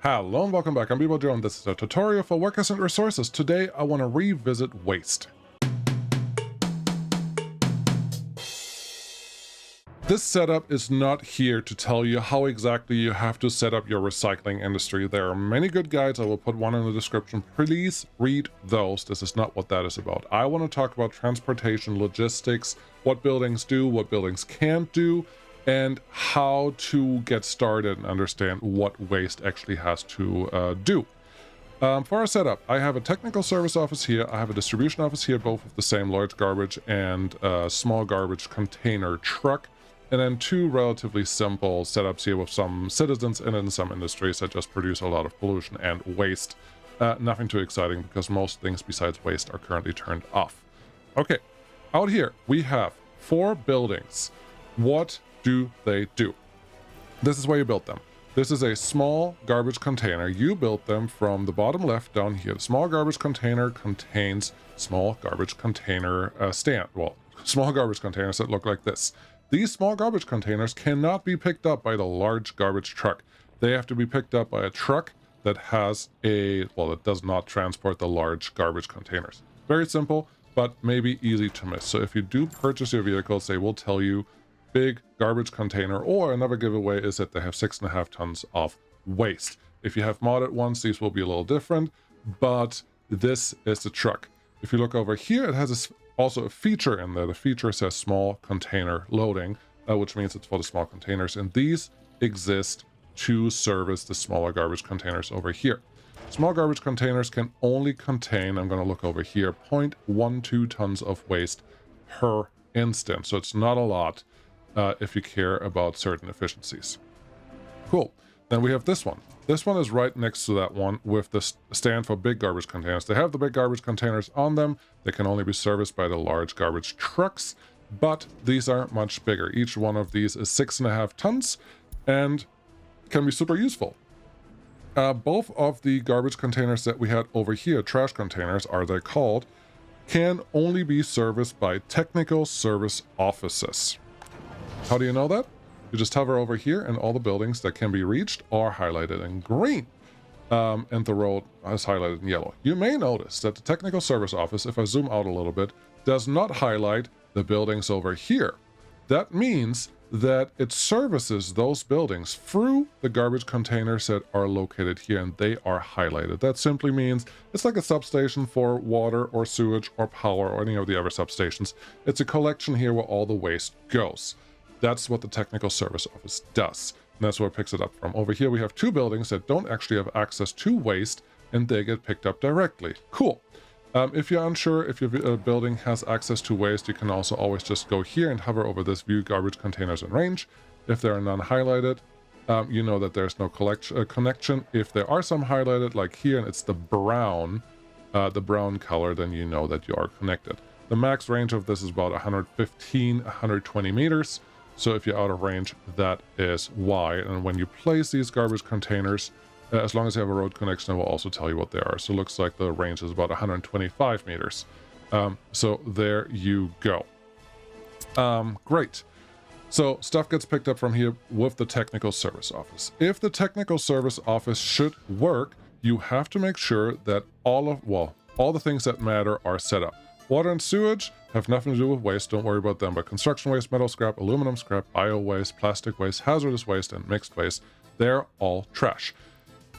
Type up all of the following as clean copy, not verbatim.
Hello and welcome back, I'm bballjo and this is a tutorial for workers and resources. Today I want to revisit waste. This setup is not here to tell you how exactly you have to set up your recycling industry. There are many good guides, I will put one in the description. Please read those. This is not what that is about. I want to talk about transportation, logistics, what buildings do, what buildings can't do, and how to get started and understand what waste actually has to do. For our setup, I have a technical service office here, I have a distribution office here, both with the same large garbage and small garbage container truck, and then two relatively simple setups here with some citizens in some industries that just produce a lot of pollution and waste. Nothing too exciting because most things besides waste are currently turned off. Okay, out here we have 4 buildings. What do they do? This is where you built them. This is a small garbage container. You built them from the bottom left down here. The small garbage container contains small garbage container small garbage containers that look like this. These small garbage containers cannot be picked up by the large garbage truck. They have to be picked up by a truck that has that does not transport the large garbage containers. Very simple, but maybe easy to miss. So if you do purchase your vehicles, they will tell you big garbage container, or another giveaway is that they have 6.5 tons of waste. If you have modded ones, these will be a little different, but this is the truck. If you look over here, it has also a feature in there. The feature says small container loading, which means it's for the small containers, and these exist to service the smaller garbage containers over here. Small garbage containers can only contain, I'm going to look over here, 0.12 tons of waste per instance, so it's not a lot. If you care about certain efficiencies. Cool. Then we have this one. This one is right next to that one with the stand for big garbage containers. They have the big garbage containers on them. They can only be serviced by the large garbage trucks, but these are much bigger. Each one of these is 6.5 tons and can be super useful. Both of the garbage containers that we had over here, trash containers are they called, can only be serviced by technical service offices. How do you know that? You just hover over here and all the buildings that can be reached are highlighted in green. And the road is highlighted in yellow. You may notice that the technical service office, if I zoom out a little bit, does not highlight the buildings over here. That means that it services those buildings through the garbage containers that are located here, and they are highlighted. That simply means it's like a substation for water or sewage or power or any of the other substations. It's a collection here where all the waste goes. That's what the technical service office does. And that's where it picks it up from. Over here we have 2 buildings that don't actually have access to waste, and they get picked up directly. Cool. If you're unsure if your building has access to waste, you can also always just go here and hover over this view garbage containers in range. If there are none highlighted, you know that there's no connection. If there are some highlighted, like here, and it's the brown color, then you know that you are connected. The max range of this is about 120 meters. So if you're out of range, that is why. And when you place these garbage containers, as long as you have a road connection, it will also tell you what they are. So it looks like the range is about 125 meters. So there you go. Great. So stuff gets picked up from here with the technical service office. If the technical service office should work, you have to make sure that all the things that matter are set up. Water and sewage have nothing to do with waste, don't worry about them, but construction waste, metal scrap, aluminum scrap, bio waste, plastic waste, hazardous waste, and mixed waste, they're all trash.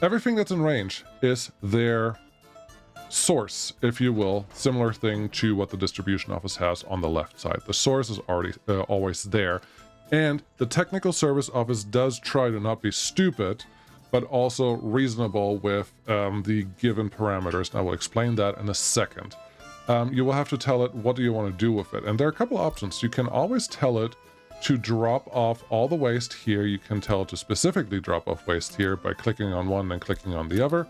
Everything that's in range is their source, if you will, similar thing to what the distribution office has on the left side. The source is already always there, and the technical service office does try to not be stupid, but also reasonable with the given parameters, and I will explain that in a second. You will have to tell it what do you want to do with it, and there are a couple options. You can always tell it to drop off all the waste here. You can tell it to specifically drop off waste here by clicking on one and clicking on the other.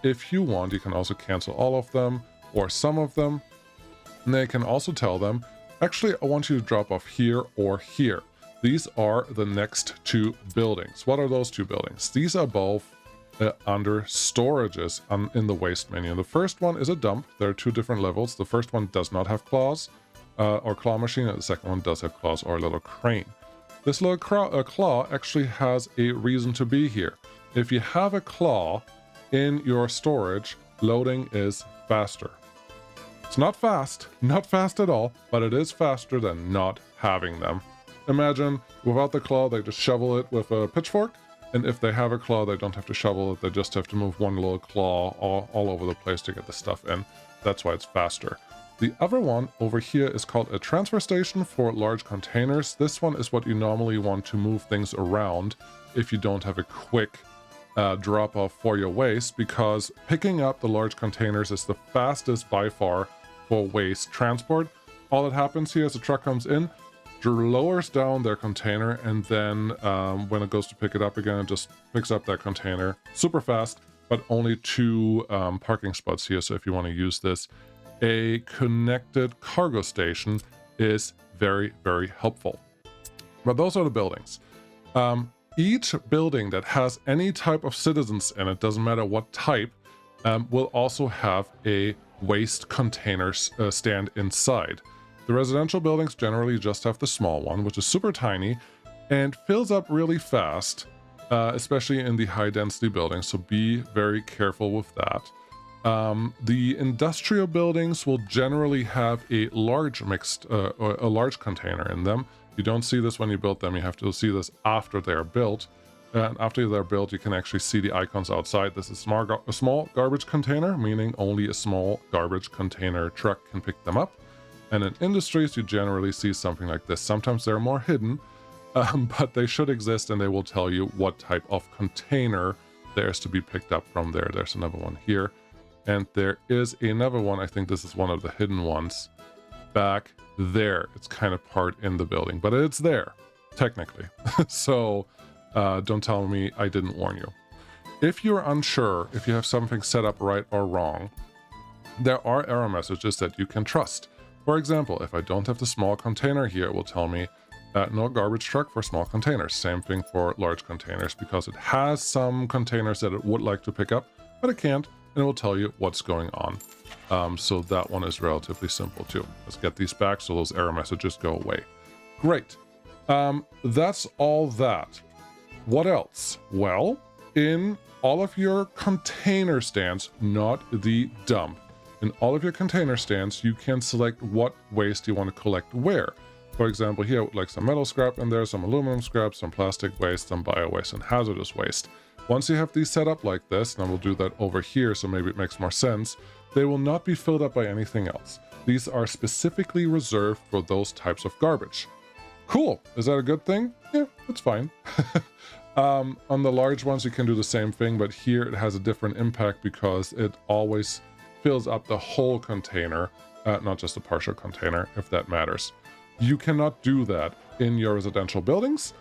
If you want, you can also cancel all of them or some of them, and then you can also tell them, actually I want you to drop off here or here. These are the next 2 buildings. What are those 2 buildings? These are both under storages in the waste menu. The first one is a dump. There are 2 different levels. The first one does not have claws or claw machine, and the second one does have claws or a little crane. This little claw actually has a reason to be here. If you have a claw in your storage, loading is faster. It's not fast at all, but it is faster than not having them. Imagine without the claw, they just shovel it with a pitchfork, and if they have a claw, they don't have to shovel it, they just have to move one little claw all over the place to get the stuff in. That's why it's faster. The other one over here is called a transfer station for large containers. This one is what you normally want to move things around if you don't have a quick drop-off for your waste, because picking up the large containers is the fastest by far for waste transport. All that happens here is the truck comes in, lowers down their container, and then when it goes to pick it up again, it just picks up that container super fast, but only 2 parking spots here. So if you want to use this, a connected cargo station is very, very helpful. But those are the buildings. Each building that has any type of citizens in it, doesn't matter what type, will also have a waste container stand inside. The residential buildings generally just have the small one, which is super tiny and fills up really fast, especially in the high density buildings, so be very careful with that. The industrial buildings will generally have a large a large container in them. You don't see this when you build them, you have to see this after they're built. And after they're built, you can actually see the icons outside. This is a small garbage container, meaning only a small garbage container truck can pick them up. And in industries, you generally see something like this. Sometimes they're more hidden, but they should exist, and they will tell you what type of container there is to be picked up from there. There's another one here. And there is another one, I think this is one of the hidden ones, back there. It's kind of part in the building, but it's there, technically. So don't tell me I didn't warn you. If you're unsure if you have something set up right or wrong, there are error messages that you can trust. For example, if I don't have the small container here, it will tell me no garbage truck for small containers. Same thing for large containers, because it has some containers that it would like to pick up, but it can't, and it will tell you what's going on. So that one is relatively simple too. Let's get these back so those error messages go away. Great. That's all that. What else? Well, in all of your container stands, not the dump, in all of your container stands, you can select what waste you want to collect where. For example, here I would like some metal scrap in there, some aluminum scrap, some plastic waste, some bio waste, and hazardous waste. Once you have these set up like this, and we'll do that over here so maybe it makes more sense, they will not be filled up by anything else. These are specifically reserved for those types of garbage. Cool. Is that a good thing? Yeah, that's fine. On the large ones, you can do the same thing, but here it has a different impact because it always fills up the whole container, not just a partial container, if that matters. You cannot do that in your residential buildings,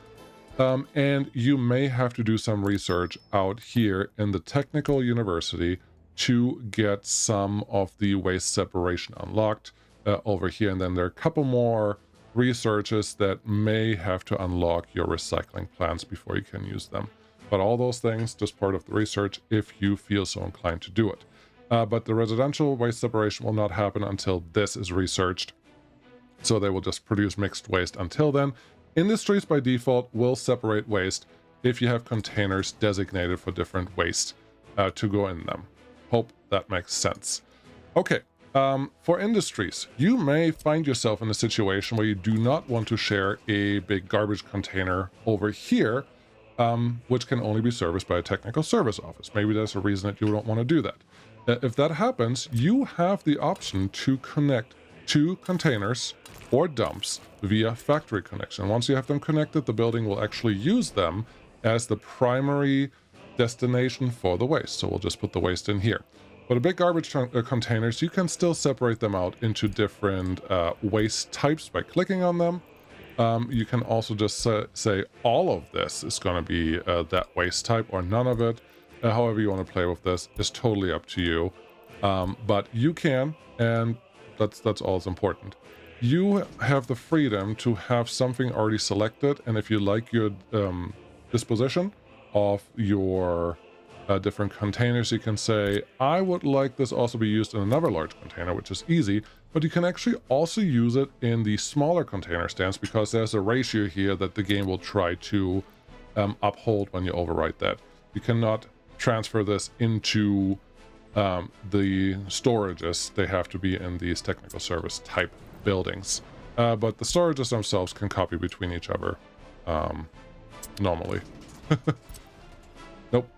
and you may have to do some research out here in the technical university to get some of the waste separation unlocked over here. And then there are a couple more researches that may have to unlock your recycling plans before you can use them. But all those things, just part of the research if you feel so inclined to do it. But the residential waste separation will not happen until this is researched. So they will just produce mixed waste until then. Industries by default will separate waste if you have containers designated for different waste to go in them. Hope that makes sense. Okay, for industries, you may find yourself in a situation where you do not want to share a big garbage container over here, which can only be serviced by a technical service office. Maybe there's a reason that you don't want to do that. If that happens, you have the option to connect two containers or dumps via factory connection. Once you have them connected, the building will actually use them as the primary destination for the waste. So we'll just put the waste in here. But the big garbage containers, you can still separate them out into different waste types by clicking on them. You can also just say all of this is going to be that waste type or none of it. However you want to play with this is totally up to you. But you can, and that's all that's important. You have the freedom to have something already selected, and if you like your disposition of your different containers, you can say, I would like this also be used in another large container, which is easy, but you can actually also use it in the smaller container stands because there's a ratio here that the game will try to uphold when you overwrite that. You cannot transfer this into the storages. They have to be in these technical service type buildings. But the storages themselves can copy between each other normally. Nope,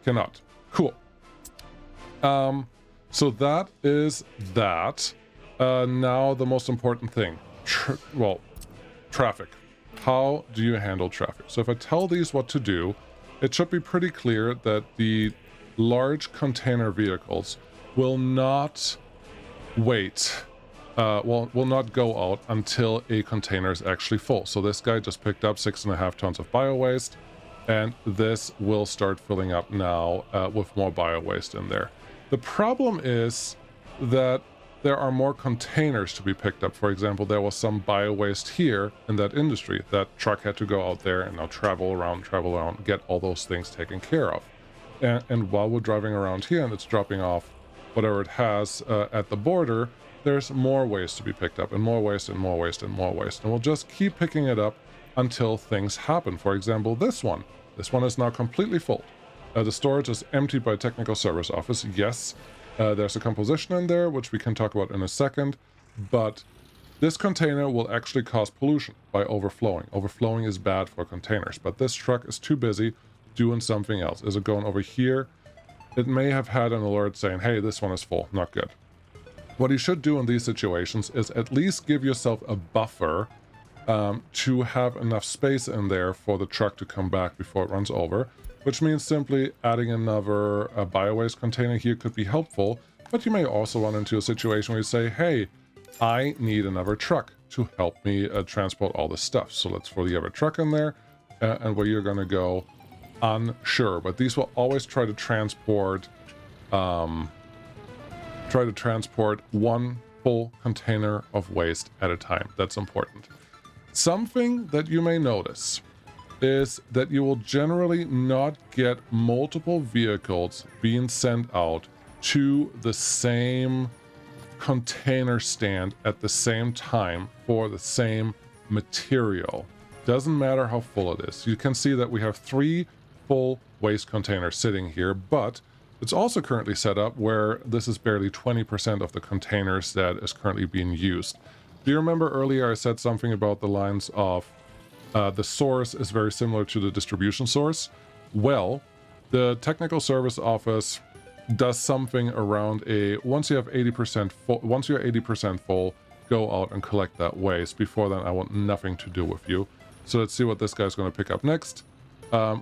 cannot. Cool. So that is that. Now the most important thing. Traffic. How do you handle traffic? So if I tell these what to do, it should be pretty clear that the large container vehicles will not wait, will not go out until a container is actually full. So this guy just picked up 6.5 tons of bio-waste, and this will start filling up now with more bio-waste in there. The problem is that there are more containers to be picked up. For example, there was some bio-waste here in that industry. That truck had to go out there and now travel around, get all those things taken care of. And while we're driving around here and it's dropping off whatever it has at the border, there's more waste to be picked up, and more waste and more waste and more waste. And we'll just keep picking it up until things happen. For example, this one. This one is now completely full. The storage is emptied by technical service office. Yes, there's a composition in there, which we can talk about in a second, but this container will actually cause pollution by overflowing. Overflowing is bad for containers, but this truck is too busy doing something else. Is it going over here? It may have had an alert saying, hey, this one is full, not good. What you should do in these situations is at least give yourself a buffer to have enough space in there for the truck to come back before it runs over, which means simply adding another bio-waste container here could be helpful, but you may also run into a situation where you say, hey, I need another truck to help me transport all this stuff. So let's throw the other truck in there, and where you're going to go, unsure. But these will always try to transport one full container of waste at a time. That's important. Something that you may notice is that you will generally not get multiple vehicles being sent out to the same container stand at the same time for the same material. Doesn't matter how full it is. You can see that we have 3 full waste containers sitting here, but it's also currently set up where this is barely 20% of the containers that is currently being used. Do you remember earlier I said something about the lines of the source is very similar to the distribution source? Well, the technical service office does something around once you're 80% full, go out and collect that waste. Before then, I want nothing to do with you. So let's see what this guy's going to pick up next.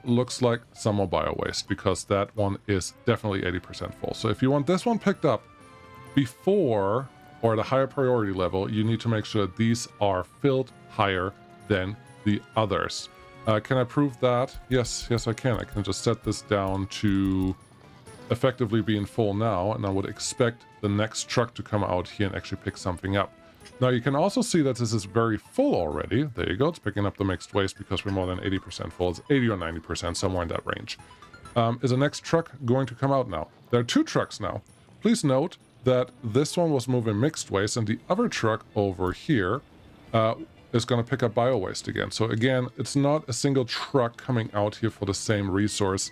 Looks like some more bio waste, because that one is definitely 80% full. So if you want this one picked up before or at a higher priority level, you need to make sure these are filled higher than the others. Can I prove that? Yes, I can. I can just set this down to effectively being full now, and I would expect the next truck to come out here and actually pick something up. Now you can also see that this is very full already. There you go. It's picking up the mixed waste because we're more than 80% full. It's 80 or 90%, somewhere in that range. Is the next truck going to come out now? There are 2 trucks now. Please note that this one was moving mixed waste, and the other truck over here is going to pick up bio waste again. So again, it's not a single truck coming out here for the same resource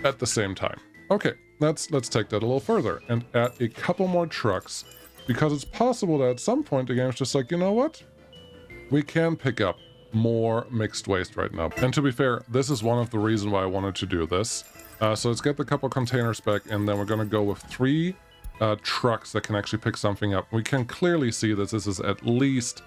at the same time. Okay, let's take that a little further and add a couple more trucks, because it's possible that at some point the game's just like, you know what? We can pick up more mixed waste right now. And to be fair, this is one of the reasons why I wanted to do this. So let's get the couple containers back, and then we're going to go with 3 trucks that can actually pick something up. We can clearly see that this is at least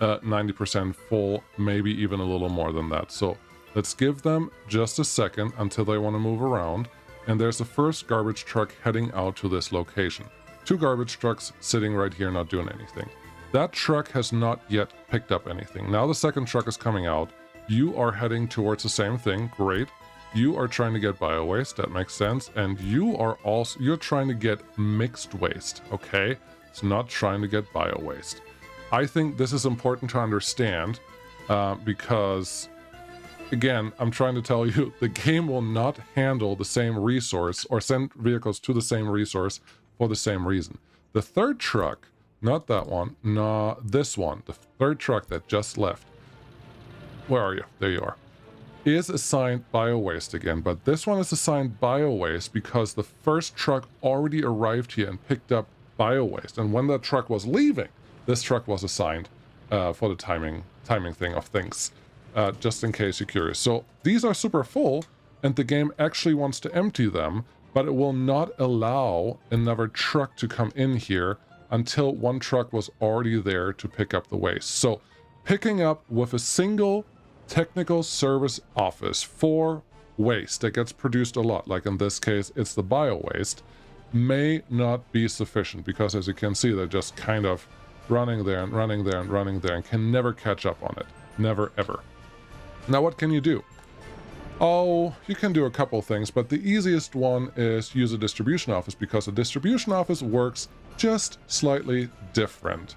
90% full, maybe even a little more than that. So let's give them just a second until they want to move around. And there's the first garbage truck heading out to this location. 2 garbage trucks sitting right here not doing anything. That truck has not yet picked up anything. Now the second truck is coming out. You are heading towards the same thing. Great. You are trying to get bio waste. That makes sense. And you're trying to get mixed waste. Okay? It's not trying to get bio waste. I think this is important to understand because, again, I'm trying to tell you, the game will not handle the same resource or send vehicles to the same resource for the same reason. The third truck, not that one, no, this one, the third truck that just left. Where are you? There you are. is assigned bio-waste again, but this one is assigned bio-waste because the first truck already arrived here and picked up bio-waste. And when that truck was leaving, this truck was assigned for the timing thing of things, just in case you're curious. So these are super full, and the game actually wants to empty them, but it will not allow another truck to come in here until one truck was already there to pick up the waste. So picking up with a single technical service office for waste that gets produced a lot, like in this case it's the bio waste, may not be sufficient, because as you can see, they're just kind of running there and running there and running there and can never catch up on it. Never ever. Now what can you do? Oh, you can do a couple things, but the easiest one is use a distribution office, because a distribution office works just slightly different.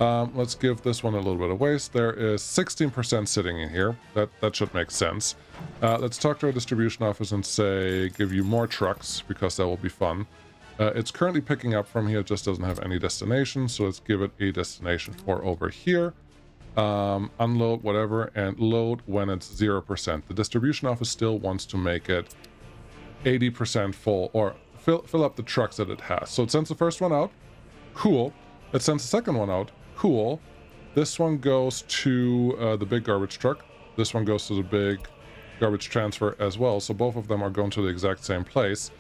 Let's give this one a little bit of waste. There is 16% sitting in here. That should make sense. Let's talk to our distribution office and say, give you more trucks, because that will be fun. It's currently picking up from here, it just doesn't have any destination, so let's give it a destination for over here. Unload whatever, and load when it's 0%. The distribution office still wants to make it 80% full, or fill up the trucks that it has. So it sends the first one out. Cool. It sends the second one out. Cool. This one goes to the big garbage truck. This one goes to the big garbage transfer as well. So both of them are going to the exact same place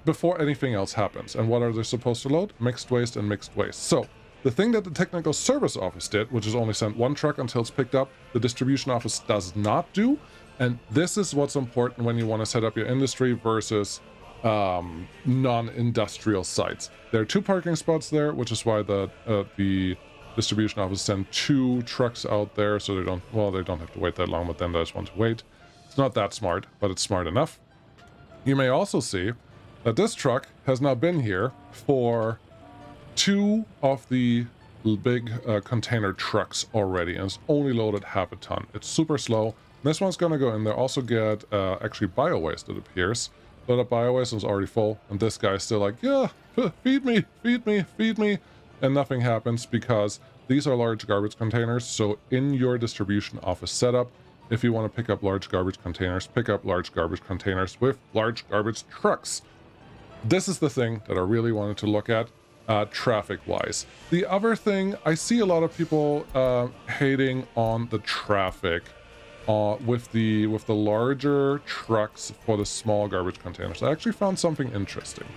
before anything else happens. And what are they supposed to load? Mixed waste and mixed waste. So the thing that the technical service office did, which is only send one truck until it's picked up, the distribution office does not do. And this is what's important when you want to set up your industry versus non-industrial sites. There are 2 parking spots there, which is why the distribution office sent 2 trucks out there, so they don't have to wait that long, but then they just want to wait. It's not that smart, but it's smart enough. You may also see that this truck has now been here for 2 of the big container trucks already, and it's only loaded half a ton. It's super slow. This one's gonna go in there, also get actually bio waste, it appears. Load up bio waste, and it's already full, and this guy's still like, yeah, feed me, feed me, feed me, and nothing happens because these are large garbage containers. So in your distribution office setup, if you want to pick up large garbage containers, pick up large garbage containers with large garbage trucks. This is the thing that I really wanted to look at traffic-wise. The other thing, I see a lot of people hating on the traffic with the larger trucks for the small garbage containers. I actually found something interesting.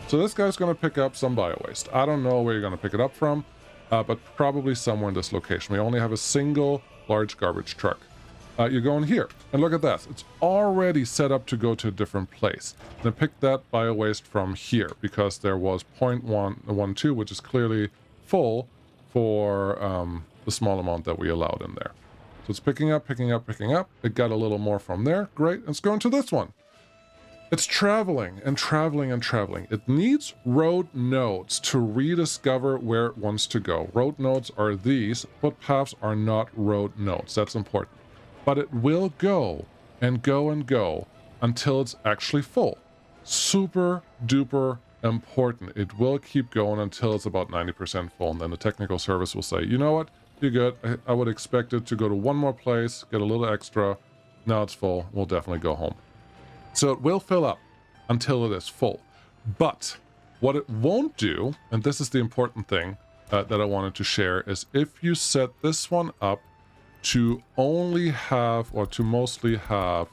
So this guy's going to pick up some bio waste. I don't know where you're going to pick it up from, but probably somewhere in this location. We only have a single large garbage truck. You're going here, and look at that. It's already set up to go to a different place. And I picked that bio waste from here because there was 0.112, which is clearly full for the small amount that we allowed in there. So it's picking up, picking up, picking up. It got a little more from there. Great. It's going to this one. It's traveling and traveling and traveling. It needs road nodes to rediscover where it wants to go. Road nodes are these, but paths are not road nodes. That's important. But it will go and go and go until it's actually full. Super duper important. It will keep going until it's about 90% full. And then the technical service will say, you know what? You're good. I would expect it to go to one more place, get a little extra. Now it's full. We'll definitely go home. So it will fill up until it is full. But what it won't do, and this is the important thing that I wanted to share, is if you set this one up to only have, or to mostly have,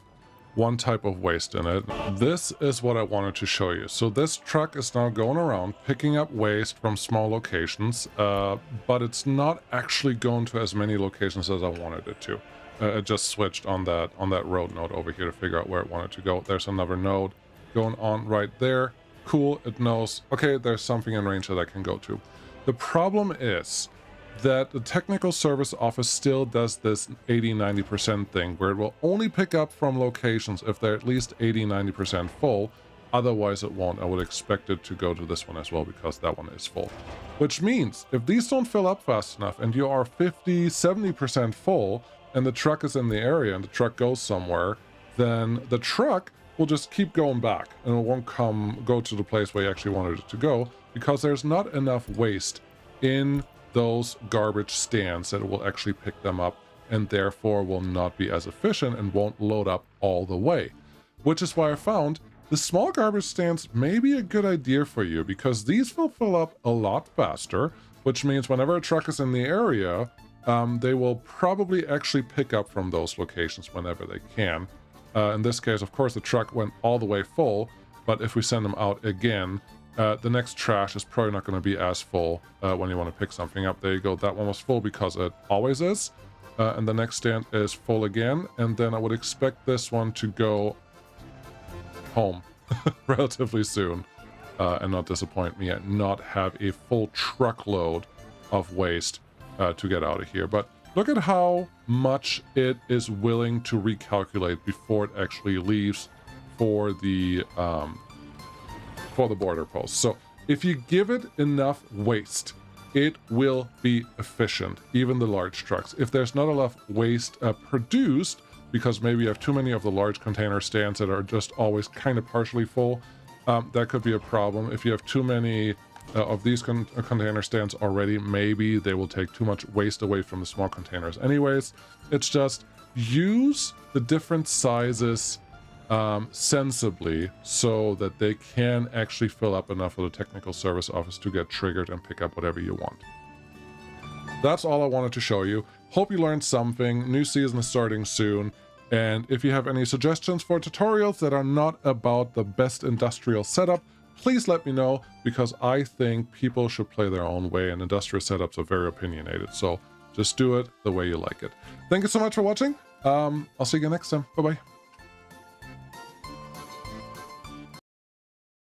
one type of waste in it, this is what I wanted to show you. So this truck is now going around picking up waste from small locations, but it's not actually going to as many locations as I wanted it to. It just switched on that road node over here to figure out where it wanted to go. There's another node going on right there. Cool, it knows, okay, there's something in range that I can go to. The problem is that the technical service office still does this 80-90% thing, where it will only pick up from locations if they're at least 80-90% full. Otherwise it won't. I would expect it to go to this one as well, because that one is full. Which means if these don't fill up fast enough and you are 50-70% full and the truck is in the area and the truck goes somewhere, then the truck will just keep going back and it won't go to the place where you actually wanted it to go, because there's not enough waste in those garbage stands that it will actually pick them up and therefore will not be as efficient and won't load up all the way. Which is why I found the small garbage stands may be a good idea for you, because these will fill up a lot faster, which means whenever a truck is in the area, they will probably actually pick up from those locations whenever they can. In this case, of course, the truck went all the way full, but if we send them out again, the next trash is probably not going to be as full when you want to pick something up. There you go. That one was full because it always is. And the next stand is full again. And then I would expect this one to go home relatively soon and not disappoint me and not have a full truckload of waste to get out of here. But look at how much it is willing to recalculate before it actually leaves for the border post. So if you give it enough waste, it will be efficient, even the large trucks. If there's not enough waste produced, because maybe you have too many of the large container stands that are just always kind of partially full, that could be a problem. If you have too many of these container stands already, maybe they will take too much waste away from the small containers anyways. It's just use the different sizes sensibly so that they can actually fill up enough for the technical service office to get triggered and pick up whatever you want. That's all I wanted to show you. Hope you learned something. New season is starting soon. And if you have any suggestions for tutorials that are not about the best industrial setup, please let me know, because I think people should play their own way and industrial setups are very opinionated. So just do it the way you like it. Thank you so much for watching. I'll see you again next time. Bye-bye.